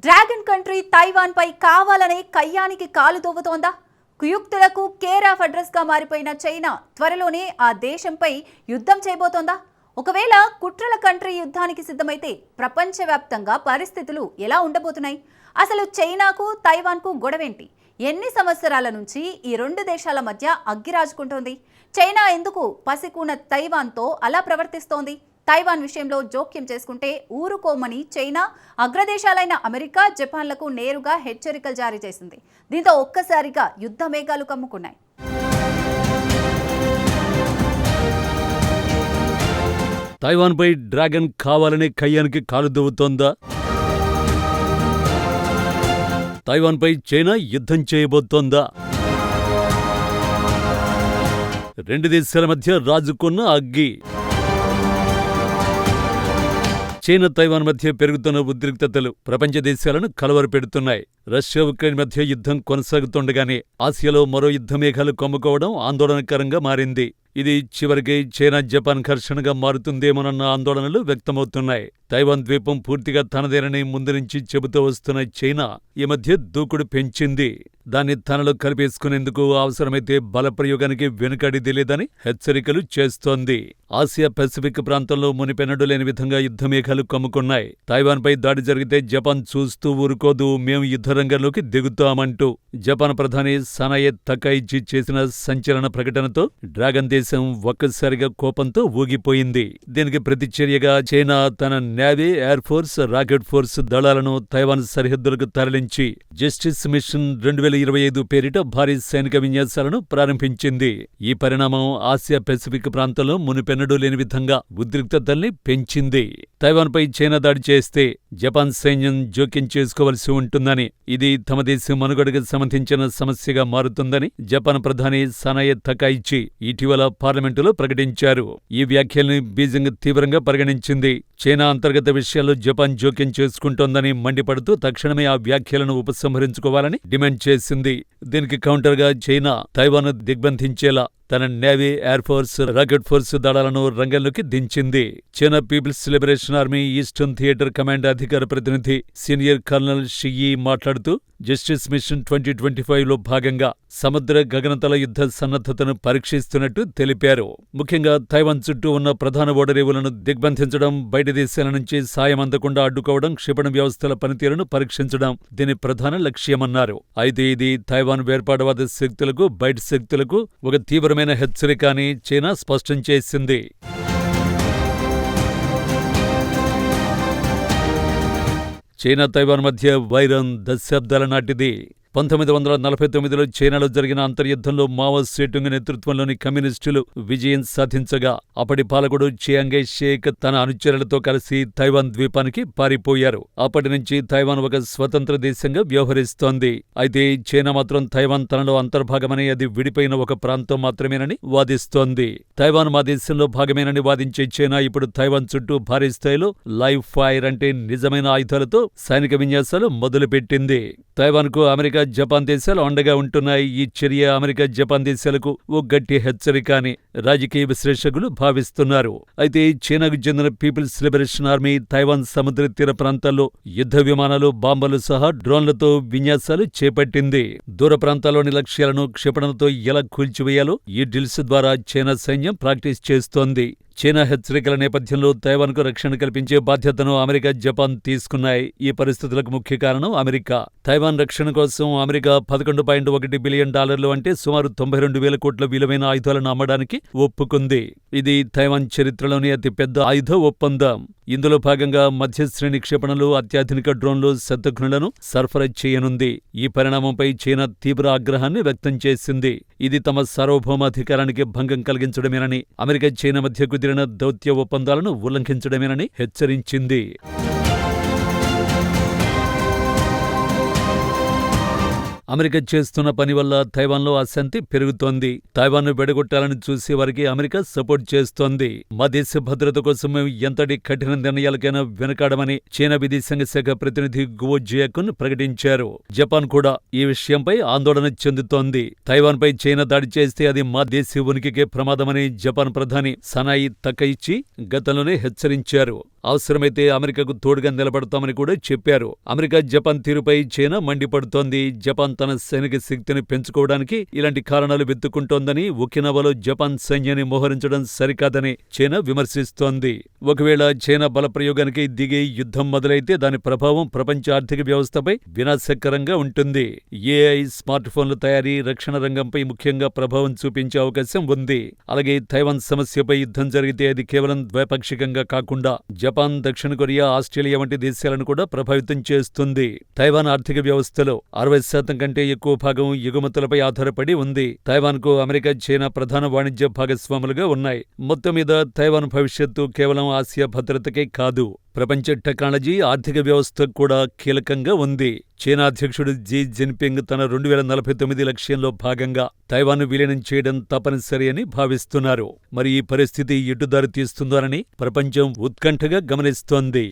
Dragon country Taiwan పై కావాలనే కయ్యానికి కాలు దొవ్వుతోందా? కుయుక్తులకు care of address గా మారిపోయిన చైనా త్వరలోనే ఆ దేశంపై యుద్ధం చేయబోతోందా? ఒకవేళ కుట్రల కంట్రీ యుద్ధానికి సిద్ధమైతే ప్రపంచవ్యాప్తంగా పరిస్థితులు ఎలా ఉండబోతున్నాయి? అసలు చైనాకు తైవాన్కు గొడవేంటి? ఎన్ని సంవత్సరాల నుంచి ఈ రెండు దేశాల మధ్య అగ్గిరాజుకుంటోంది? చైనా ఎందుకు పసికూన తైవాన్తో అలా ప్రవర్తిస్తోంది? తైవాన్ విషయంలో జోక్యం చేసుకుంటే ఊరుకోమని చైనా అగ్రదేశాలైన అమెరికా, జపాన్లకు నేరుగా హెచ్చరికలు జారీ చేసింది. దీంతో ఒక్కసారిగా యుద్ధ మేఘాలు కమ్ముకున్నాయి. తైవాన్పై డ్రాగన్ కావాలనే కయ్యానికి కాలు దువ్వుతోందా? తైవాన్పై చైనా యుద్ధం చేయబోతోందా? రెండు దేశాల మధ్య రాజుకున్న అగ్గి. చైనా తైవాన్ మధ్య పెరుగుతున్న ఉద్రిక్తతలు ప్రపంచ దేశాలను కలవరపెడుతున్నాయి. రష్యా ఉక్రెయిన్ మధ్య యుద్ధం కొనసాగుతుండగానే ఆసియాలో మరో యుద్ధ మేఘాలు కమ్ముకోవడం ఆందోళనకరంగా మారింది. ఇది చివరికి చైనా జపాన్ ఘర్షణగా మారుతుందేమోనన్న ఆందోళనలు వ్యక్తమవుతున్నాయి. తైవాన్ ద్వీపం పూర్తిగా తనదేనని ముందు నుంచి చెబుతూ వస్తున్న చైనా ఈ మధ్య దూకుడు పెంచింది. దాన్ని తనలో కలిపేసుకునేందుకు అవసరమైతే బలప్రయోగానికి వెనుకడిది లేదని హెచ్చరికలు చేస్తోంది. ఆసియా పెసిఫిక్ ప్రాంతంలో మునిపెన్నడూ లేని విధంగా యుద్ధమేఘాలు కమ్ముకున్నాయి. తైవాన్పై దాడి జరిగితే జపాన్ చూస్తూ ఊరుకోదు, మేము యుద్ధరంగంలోకి దిగుతామంటూ జపాన్ ప్రధాని సనాయే తకైచి చేసిన సంచలన ప్రకటనతో డ్రాగన్ దేశం ఒక్కసారిగా కోపంతో ఊగిపోయింది. దీనికి ప్రతిచర్యగా చైనా తన navy, air force, rocket force దళాలను తైవాన్ సరిహద్దులకు తరలించి జస్టిస్ మిషన్ 2025 పేరిట భారీ సైనిక విన్యాసాలను ప్రారంభించింది. ఈ పరిణామం ఆసియా పెసిఫిక్ ప్రాంతంలో మునుపెన్నడూ లేని విధంగా ఉద్రిక్తతల్ని పెంచింది. తైవాన్పై చైనా దాడి చేస్తే జపాన్ సైన్యం జోక్యం చేసుకోవలసి ఉంటుందని, ఇది తమ దేశం మనుగడకు సంబంధించిన సమస్యగా మారుతుందని జపాన్ ప్రధాని సనాయే తకైచి ఇటీవల పార్లమెంటులో ప్రకటించారు. ఈ వ్యాఖ్యల్ని బీజింగ్ తీవ్రంగా పరిగణించింది. చైనా అంతర్గత విషయాల్లో జపాన్ జోక్యం చేసుకుంటోందని మండిపడుతూ తక్షణమే ఆ వ్యాఖ్యలను ఉపసంహరించుకోవాలని డిమాండ్ చేసింది. దీనికి కౌంటర్గా చైనా తైవాన్ దిగ్బంధించేలా తన navy, air force, rocket force దళాలను రంగంలోకి దించింది. China people's liberation army eastern theatre command అధికార ప్రతినిధి సీనియర్ కర్నల్ షియీ మాట్లాడుతూ జస్టిస్ మిషన్ 2025లో భాగంగా సముద్ర గగనతల యుద్ధ సన్నద్ధతను పరీక్షిస్తున్నట్టు తెలిపారు. ముఖ్యంగా తైవాన్ చుట్టూ ఉన్న ప్రధాన ఓడరేవులను దిగ్బంధించడం, బయటి దేశాల నుంచి సాయం అందకుండా అడ్డుకోవడం, క్షిపణి వ్యవస్థల పనితీరును పరీక్షించడం దీని ప్రధాన లక్ష్యమన్నారు. అయితే ఇది తైవాన్ వేర్పాటువాద శక్తులకు, బయటి శక్తులకు ఒక తీవ్రమైన హెచ్చరిక అని చైనా స్పష్టం చేసింది. చైనా తైవాన్ మధ్య వైరం దశాబ్దాల నాటిది. 1949లో చైనాలో జరిగిన అంతర్యుద్ధంలో మావో సేటుంగ్ నేతృత్వంలోని కమ్యూనిస్టులు విజయం సాధించగా అప్పటి పాలకుడు చియాంగ్ షేక్ తన అనుచరులతో కలిసి తైవాన్ ద్వీపానికి పారిపోయారు. అప్పటి నుంచి తైవాన్ ఒక స్వతంత్ర దేశంగా వ్యవహరిస్తోంది. అయితే చైనా మాత్రం తైవాన్ తనలో అంతర్భాగమని, అది విడిపోయిన ఒక ప్రాంతం మాత్రమేనని వాదిస్తోంది. తైవాన్ మా దేశంలో భాగమేనని వాదించే చైనా ఇప్పుడు తైవాన్ చుట్టూ భారీ స్థాయిలో లైవ్ ఫైర్ అంటే నిజమైన ఆయుధాలతో సైనిక విన్యాసాలు మొదలుపెట్టింది. తైవాన్కు అమెరికా, జపాన్ దేశాలు అండగా ఉంటున్నాయి. ఈ చర్య అమెరికా, జపాన్ దేశాలకు ఓ గట్టి హెచ్చరిక అని రాజకీయ విశ్లేషకులు భావిస్తున్నారు. అయితే చైనాకు చెందిన పీపుల్స్ లిబరేషన్ ఆర్మీ తైవాన్ సముద్ర తీర ప్రాంతాల్లో యుద్ధ విమానాలు, బాంబులు సహా డ్రోన్లతో విన్యాసాలు చేపట్టింది. దూర ప్రాంతాల్లోని లక్ష్యాలను క్షిపణులతో ఎలా కూల్చివేయాలో ఈ డ్రిల్స్ ద్వారా చైనా సైన్యం ప్రాక్టీస్ చేస్తోంది. చైనా హెచ్చరికల నేపథ్యంలో తైవాన్కు రక్షణ కల్పించే బాధ్యతను అమెరికా, జపాన్ తీసుకున్నాయి. ఈ పరిస్థితులకు ముఖ్య కారణం అమెరికా. తైవాన్ రక్షణ కోసం అమెరికా $11.1 బిలియన్ అంటే సుమారు 92,000 కోట్ల విలువైన ఆయుధాలను అమ్మడానికి ఒప్పుకుంది. ఇది తైవాన్ చరిత్రలోని అతిపెద్ద ఆయుధ ఒప్పందం. ఇందులో భాగంగా మధ్యశ్రేణి క్షిపణులు, అత్యాధునిక డ్రోన్లు, శతఘ్నులను సరఫరా చేయనుంది. ఈ పరిణామంపై చైనా తీవ్ర ఆగ్రహాన్ని వ్యక్తం చేసింది. ఇది తమ సార్వభౌమాధికారానికి భంగం కలిగించడమేనని, అమెరికా, చైనా మధ్య కుదిరిన దౌత్య ఒప్పందాలను ఉల్లంఘించడమేనని హెచ్చరించింది. అమెరికా చేస్తున్న పని వల్ల తైవాన్లో అశాంతి పెరుగుతోంది. తైవాన్ను వెడగొట్టాలని చూసే వారికి అమెరికా సపోర్ట్ చేస్తోంది. మా దేశ భద్రత కోసం మేము ఎంతటి కఠిన నిర్ణయాలకైనా వెనకాడమని చైనా విదేశాంగ శాఖ ప్రతినిధి గువో జియాకున్ ప్రకటించారు. జపాన్ కూడా ఈ విషయంపై ఆందోళన చెందుతోంది. తైవాన్పై చైనా దాడి చేస్తే అది మా దేశ ఉనికికే ప్రమాదమని జపాన్ ప్రధాని సనాయి తకైచి గతంలోనే హెచ్చరించారు. అవసరమైతే అమెరికాకు తోడుగా నిలబడతామని కూడా చెప్పారు. అమెరికా, జపాన్ తీరుపై చైనా మండిపడుతోంది. జపాన్ తన సైనిక శక్తిని పెంచుకోవడానికి ఇలాంటి కారణాలు వెతుక్కుంటోందని, ఒకినావాలో జపాన్ సైన్యాన్ని మోహరించడం సరికాదని చైనా విమర్శిస్తోంది. ఒకవేళ చైనా బలప్రయోగానికి దిగి యుద్ధం మొదలైతే దాని ప్రభావం ప్రపంచ ఆర్థిక వ్యవస్థపై వినాశకరంగా ఉంటుంది. ఏఐ, స్మార్ట్ ఫోన్ల తయారీ, రక్షణ రంగంపై ముఖ్యంగా ప్రభావం చూపించే అవకాశం ఉంది. అలాగే తైవాన్ సమస్యపై యుద్ధం జరిగితే అది కేవలం ద్వైపాక్షికంగా కాకుండా జపాన్, దక్షిణ కొరియా, ఆస్ట్రేలియా వంటి దేశాలను కూడా ప్రభావితం చేస్తుంది. తైవాన్ ఆర్థిక వ్యవస్థలో 60% కంటే ఎక్కువ భాగం ఎగుమతులపై ఆధారపడి ఉంది. తైవాన్కు అమెరికా, చైనా ప్రధాన వాణిజ్య భాగస్వాములుగా ఉన్నాయి. మొత్తం మీద తైవాన్ భవిష్యత్తు కేవలం ఆసియా భద్రతకే కాదు, ప్రపంచ టెక్నాలజీ, ఆర్థిక వ్యవస్థ కూడా కీలకంగా ఉంది. చైనా అధ్యక్షుడు జీ జిన్పింగ్ తన 2049 లక్ష్యంలో భాగంగా తైవాన్ను విలీనం చేయడం తప్పనిసరి అని భావిస్తున్నారు. మరి ఈ పరిస్థితి ఎటు దారి తీస్తుందోనని ప్రపంచం ఉత్కంఠగా గమనిస్తోంది.